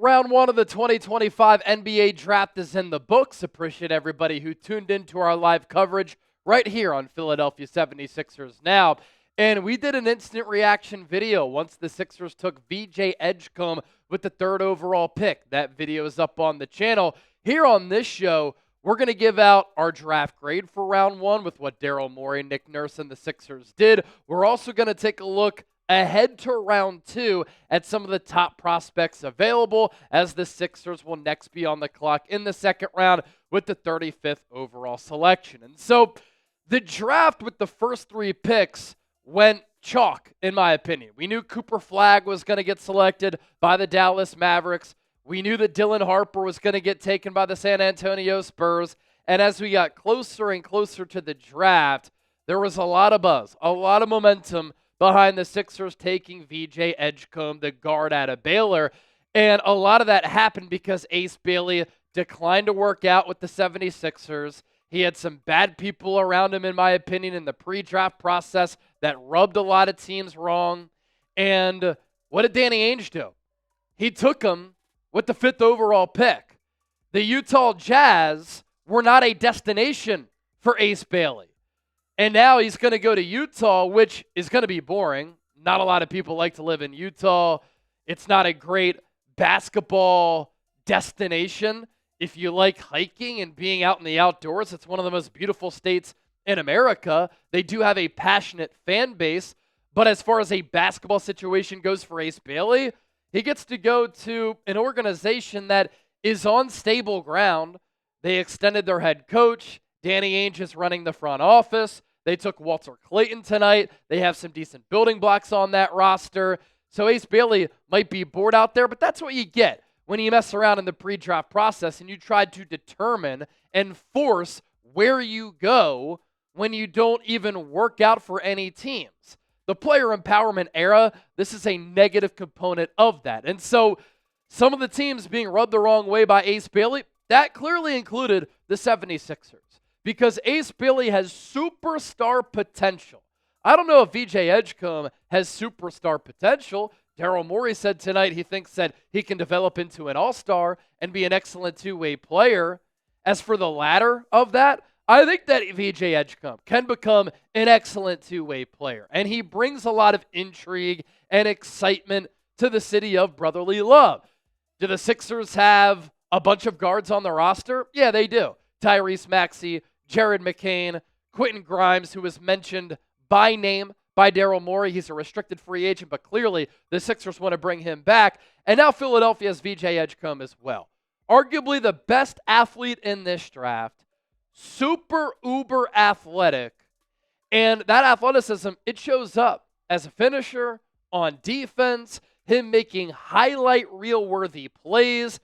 Round one of the 2025 NBA Draft is in the books. Appreciate everybody who tuned into our live coverage right here on Philadelphia 76ers Now. And we did an instant reaction video once the Sixers took VJ Edgecombe with the 3rd overall pick. That video is up on the channel. Here on this show, we're going to give out our draft grade for round one with what Daryl Morey, Nick Nurse, and the Sixers did. We're also going to take a look ahead to round two at some of the top prospects available, as the Sixers will next be on the clock in the second round with the 35th overall selection. And so the draft with the first 3 picks went chalk, in my opinion. We knew Cooper Flagg was going to get selected by the Dallas Mavericks. We knew that Dylan Harper was going to get taken by the San Antonio Spurs. And as we got closer and closer to the draft, there was a lot of buzz, a lot of momentum behind the Sixers taking VJ Edgecombe, the guard out of Baylor. And a lot of that happened because Ace Bailey declined to work out with the 76ers. He had some bad people around him, in my opinion, in the pre-draft process that rubbed a lot of teams wrong. And what did Danny Ainge do? He took him with the 5th overall pick. The Utah Jazz were not a destination for Ace Bailey. And now he's going to go to Utah, which is going to be boring. Not a lot of people like to live in Utah. It's not a great basketball destination. If you like hiking and being out in the outdoors, it's one of the most beautiful states in America. They do have a passionate fan base. But as far as a basketball situation goes for Ace Bailey, he gets to go to an organization that is on stable ground. They extended their head coach. Danny Ainge is running the front office. They took Walter Clayton tonight. They have some decent building blocks on that roster. So Ace Bailey might be bored out there, but that's what you get when you mess around in the pre-draft process and you try to determine and force where you go when you don't even work out for any teams. The player empowerment era, this is a negative component of that. And so some of the teams being rubbed the wrong way by Ace Bailey, that clearly included the 76ers. Because Ace Bailey has superstar potential. I don't know if VJ Edgecombe has superstar potential. Daryl Morey said tonight he thinks that he can develop into an all-star and be an excellent two-way player. As for the latter of that, I think that VJ Edgecombe can become an excellent two-way player. And he brings a lot of intrigue and excitement to the city of brotherly love. Do the Sixers have a bunch of guards on the roster? Yeah, they do. Tyrese Maxey, Jared McCain, Quentin Grimes, who was mentioned by name by Daryl Morey. He's a restricted free agent, but clearly the Sixers want to bring him back. And now Philadelphia has VJ Edgecombe as well. Arguably the best athlete in this draft. Super uber athletic. And that athleticism, it shows up as a finisher, on defense, him making highlight reel-worthy plays.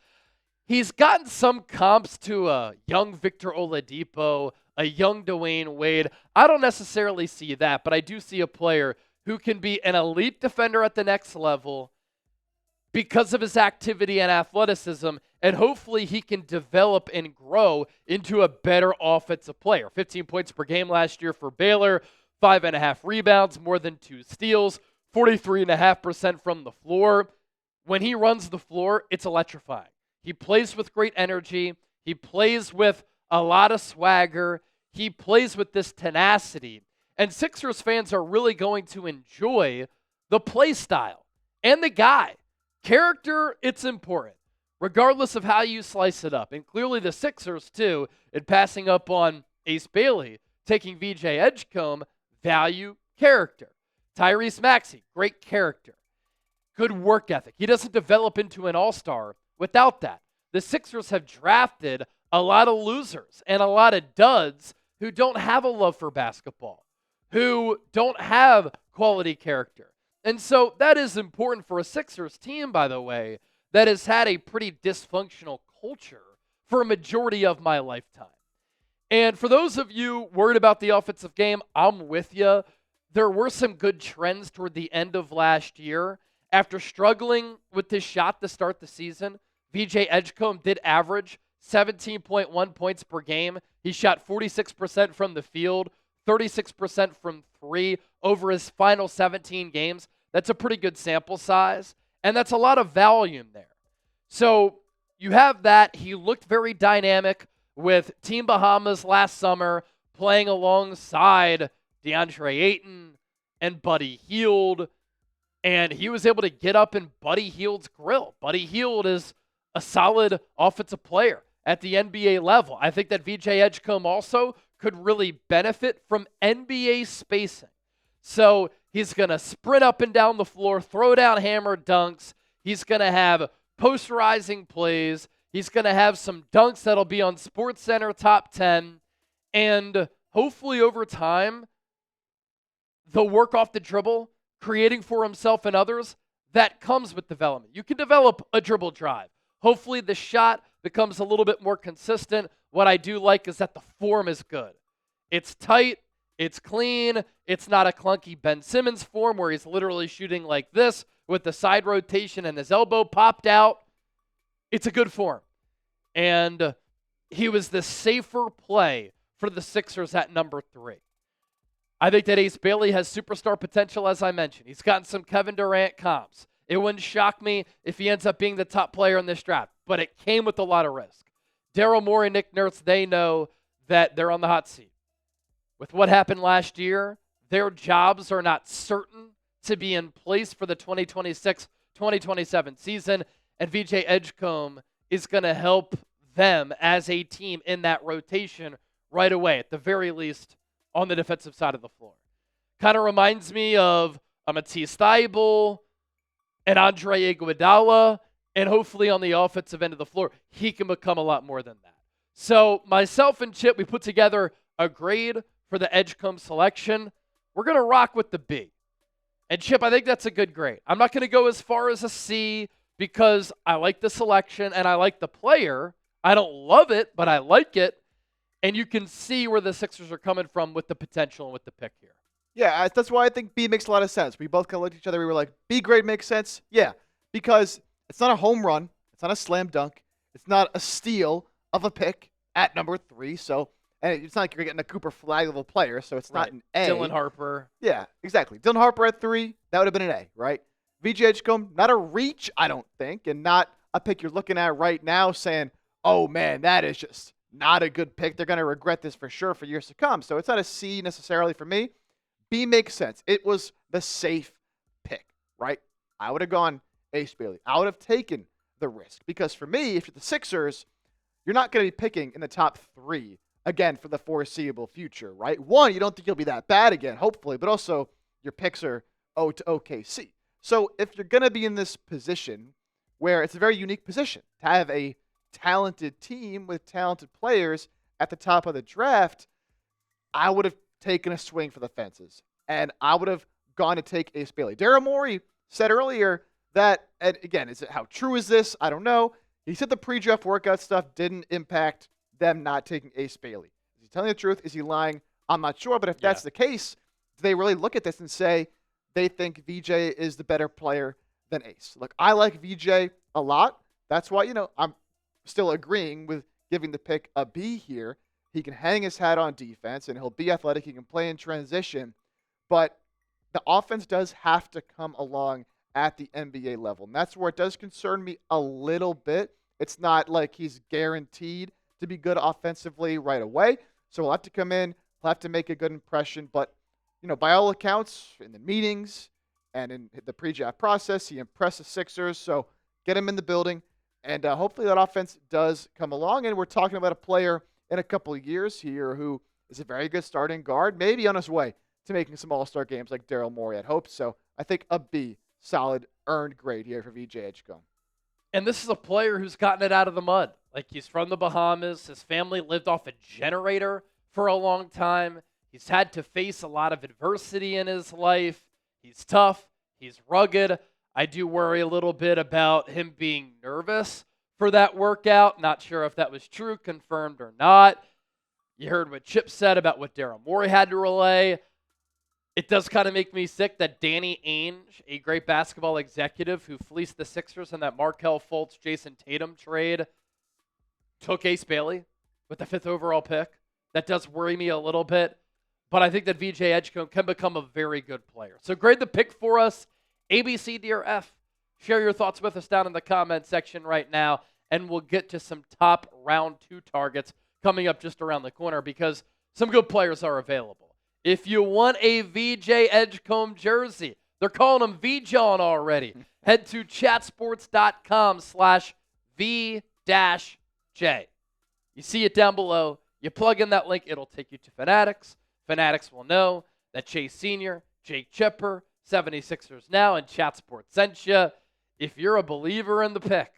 He's gotten some comps to a young Victor Oladipo, a young Dwayne Wade. I don't necessarily see that, but I do see a player who can be an elite defender at the next level because of his activity and athleticism, and hopefully he can develop and grow into a better offensive player. 15 points per game last year for Baylor, 5.5 rebounds, more than 2 steals, 43.5% from the floor. When he runs the floor, it's electrifying. He plays with great energy. He plays with a lot of swagger. He plays with this tenacity. And Sixers fans are really going to enjoy the play style and the guy. Character, it's important, regardless of how you slice it up. And clearly the Sixers, too, in passing up on Ace Bailey, taking VJ Edgecombe, value character. Tyrese Maxey, great character. Good work ethic. He doesn't develop into an all-star without that. The Sixers have drafted a lot of losers and a lot of duds who don't have a love for basketball, who don't have quality character. And so that is important for a Sixers team, by the way, that has had a pretty dysfunctional culture for a majority of my lifetime. And for those of you worried about the offensive game, I'm with you. There were some good trends toward the end of last year. After struggling with his shot to start the season, VJ Edgecombe did average 17.1 points per game. He shot 46% from the field, 36% from 3 over his final 17 games. That's a pretty good sample size, and that's a lot of volume there. So you have that. He looked very dynamic with Team Bahamas last summer, playing alongside DeAndre Ayton and Buddy Hield. And he was able to get up in Buddy Hield's grill. Buddy Hield is a solid offensive player at the NBA level. I think that VJ Edgecombe also could really benefit from NBA spacing. So he's going to sprint up and down the floor, throw down hammer dunks. He's going to have posterizing plays. He's going to have some dunks that'll be on SportsCenter top 10. And hopefully over time, the work off the dribble, creating for himself and others, that comes with development. You can develop a dribble drive. Hopefully the shot becomes a little bit more consistent. What I do like is that the form is good. It's tight. It's clean. It's not a clunky Ben Simmons form where he's literally shooting like this with the side rotation and his elbow popped out. It's a good form. And he was the safer play for the Sixers at number 3. I think that Ace Bailey has superstar potential, as I mentioned. He's gotten some Kevin Durant comps. It wouldn't shock me if he ends up being the top player in this draft, but it came with a lot of risk. Daryl Morey, Nick Nurse, they know that they're on the hot seat. With what happened last year, their jobs are not certain to be in place for the 2026-2027 season, and VJ Edgecombe is going to help them as a team in that rotation right away, at the very least, on the defensive side of the floor. Kind of reminds me of a Matisse Thybulle and Andre Iguodala, and hopefully on the offensive end of the floor, he can become a lot more than that. So myself and Chip, we put together a grade for the Edgecombe selection. We're going to rock with the B. And Chip, I think that's a good grade. I'm not going to go as far as a C because I like the selection and I like the player. I don't love it, but I like it. And you can see where the Sixers are coming from with the potential and with the pick here. Yeah, that's why I think B makes a lot of sense. We both kind of looked at each other. We were like, B grade makes sense? Yeah, because it's not a home run. It's not a slam dunk. It's not a steal of a pick at number 3. So, and it's not like you're getting a Cooper Flag level player, so it's not an A. Dylan Harper. Yeah, exactly. Dylan Harper at 3, that would have been an A, right? VJ Edgecombe, not a reach, I don't think, and not a pick you're looking at right now saying, oh man, that is just not a good pick. They're going to regret this for sure for years to come. So it's not a C necessarily for me. B makes sense. It was the safe pick, right? I would have gone Ace Bailey. I would have taken the risk because for me, if you're the Sixers, you're not going to be picking in the top 3 again for the foreseeable future, right? One, you don't think you'll be that bad again, hopefully, but also your picks are O to OKC. So if you're going to be in this position where it's a very unique position to have a talented team with talented players at the top of the draft, I would have taken a swing for the fences, and I would have gone to take Ace Bailey. Daryl Morey said earlier that, and again, how true is this? I don't know. He said the pre-draft workout stuff didn't impact them not taking Ace Bailey. Is he telling the truth? Is he lying? I'm not sure, but if that's the case, do they really look at this and say they think VJ is the better player than Ace? Look, I like VJ a lot. That's why, I'm still agreeing with giving the pick a B here. He can hang his hat on defense, and he'll be athletic. He can play in transition. But the offense does have to come along at the NBA level. And that's where it does concern me a little bit. It's not like he's guaranteed to be good offensively right away. So he'll have to come in. He'll have to make a good impression. But, by all accounts, in the meetings and in the pre-draft process, he impressed the Sixers. So get him in the building. And hopefully that offense does come along. And we're talking about a player in a couple of years here who is a very good starting guard, maybe on his way to making some all-star games like Daryl Morey had hoped. So I think a B, solid, earned grade here for VJ Edgecombe. And this is a player who's gotten it out of the mud. Like, he's from the Bahamas. His family lived off a generator for a long time. He's had to face a lot of adversity in his life. He's tough. He's rugged. I do worry a little bit about him being nervous for that workout. Not sure if that was true, confirmed or not. You heard what Chip said about what Daryl Morey had to relay. It does kind of make me sick that Danny Ainge, a great basketball executive who fleeced the Sixers in that Markelle Fultz, Jason Tatum trade, took Ace Bailey with the 5th overall pick. That does worry me a little bit. But I think that VJ Edgecombe can become a very good player. So grade the pick for us, A, B, C, D, or F. Share your thoughts with us down in the comment section right now, and we'll get to some top round 2 targets coming up just around the corner because some good players are available. If you want a VJ Edgecombe jersey, they're calling him VJon already. Head to chatsports.com/V-J. You see it down below. You plug in that link, it'll take you to Fanatics. Fanatics will know that Chase Sr., Jake Chipper, 76ers Now, and Chat Sports sent you. If you're a believer in the pick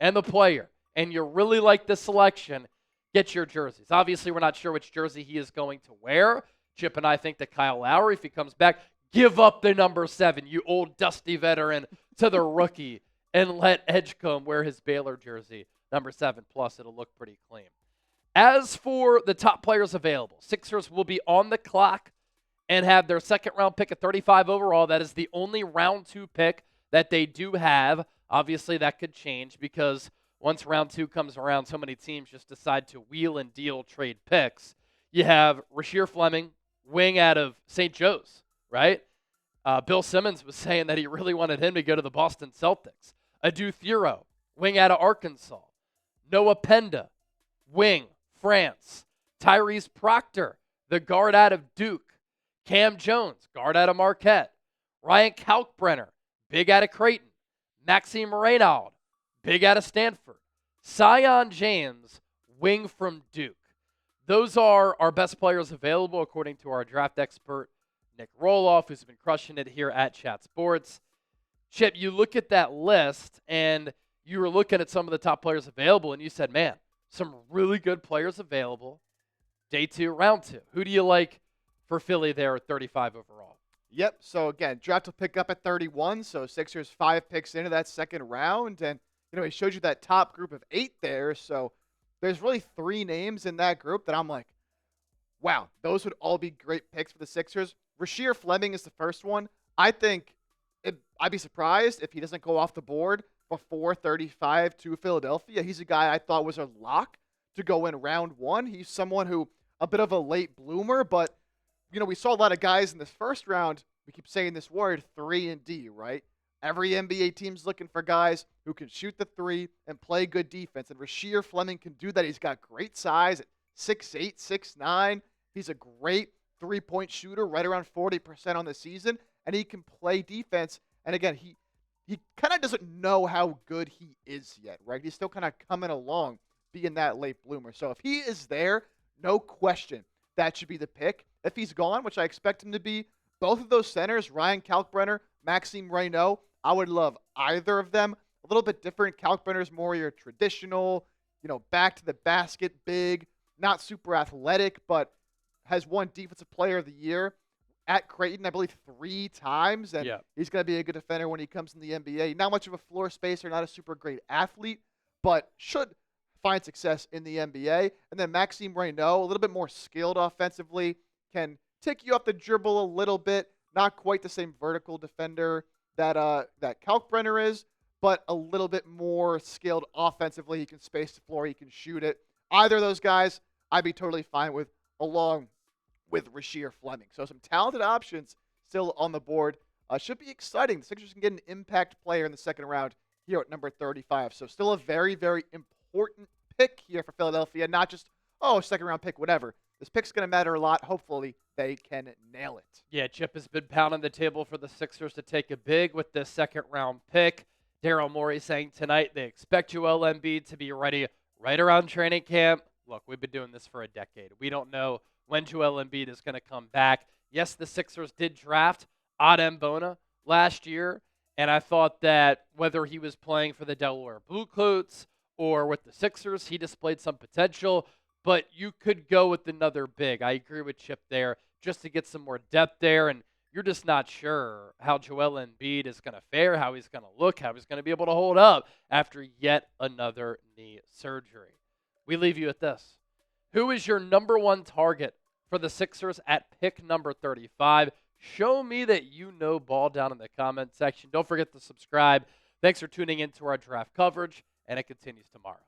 and the player, and you really like the selection, get your jerseys. Obviously, we're not sure which jersey he is going to wear. Chip and I think that Kyle Lowry, if he comes back, give up the number 7, you old dusty veteran, to the rookie, and let Edgecombe wear his Baylor jersey, number 7. Plus, it'll look pretty clean. As for the top players available, Sixers will be on the clock and have their second-round pick at 35 overall. That is the only round 2 pick that they do have. Obviously, that could change because once round 2 comes around, so many teams just decide to wheel and deal trade picks. You have Rasheer Fleming, wing out of St. Joe's, right? Bill Simmons was saying that he really wanted him to go to the Boston Celtics. Adu Thiro, wing out of Arkansas. Noah Penda, wing, France. Tyrese Proctor, the guard out of Duke. Cam Jones, guard out of Marquette. Ryan Kalkbrenner, big out of Creighton. Maxime Reynaud, big out of Stanford. Sion James, wing from Duke. Those are our best players available, according to our draft expert, Nick Roloff, who's been crushing it here at Chat Sports. Chip, you look at that list, and you were looking at some of the top players available, and you said, man, some really good players available. Day 2, round 2. Who do you like for Philly there at 35 overall? Yep. So again, draft will pick up at 31. So Sixers 5 picks into that second round. And, he showed you that top group of 8 there. So there's really 3 names in that group that I'm like, wow, those would all be great picks for the Sixers. Rasheer Fleming is the first one. I think I'd be surprised if he doesn't go off the board before 35 to Philadelphia. He's a guy I thought was a lock to go in round 1. He's someone who, a bit of a late bloomer, but we saw a lot of guys in this first round. We keep saying this word, 3 and D, right? Every NBA team's looking for guys who can shoot the 3 and play good defense. And Rasheer Fleming can do that. He's got great size at 6'8", 6'9". He's a great 3-point shooter, right around 40% on the season. And he can play defense. And again, he kind of doesn't know how good he is yet, right? He's still kind of coming along, being that late bloomer. So if he is there, no question, that should be the pick. If he's gone, which I expect him to be, both of those centers, Ryan Kalkbrenner, Maxime Reynaud, I would love either of them. A little bit different. Kalkbrenner's more your traditional, back to the basket, big, not super athletic, but has won Defensive Player of the Year at Creighton, I believe, 3 times. And he's going to be a good defender when he comes in the NBA. Not much of a floor spacer, not a super great athlete, but should find success in the NBA. And then Maxime Reynaud, a little bit more skilled offensively, can tick you off the dribble a little bit. Not quite the same vertical defender that Kalkbrenner is, but a little bit more skilled offensively. He can space the floor. He can shoot it. Either of those guys, I'd be totally fine with, along with Rasheer Fleming. So some talented options still on the board. Should be exciting. The Sixers can get an impact player in the second round here at number 35. So still a very, very important pick here for Philadelphia. Not just, second round pick, whatever. This pick's going to matter a lot. Hopefully, they can nail it. Yeah, Chip has been pounding the table for the Sixers to take a big with this second-round pick. Daryl Morey saying tonight they expect Joel Embiid to be ready right around training camp. Look, we've been doing this for a decade. We don't know when Joel Embiid is going to come back. Yes, the Sixers did draft Adem Bona last year, and I thought that whether he was playing for the Delaware Bluecoats or with the Sixers, he displayed some potential. But you could go with another big. I agree with Chip there, just to get some more depth there. And you're just not sure how Joel Embiid is going to fare, how he's going to look, how he's going to be able to hold up after yet another knee surgery. We leave you with this. Who is your number 1 target for the Sixers at pick number 35? Show me that you know ball down in the comment section. Don't forget to subscribe. Thanks for tuning in to our draft coverage, and it continues tomorrow.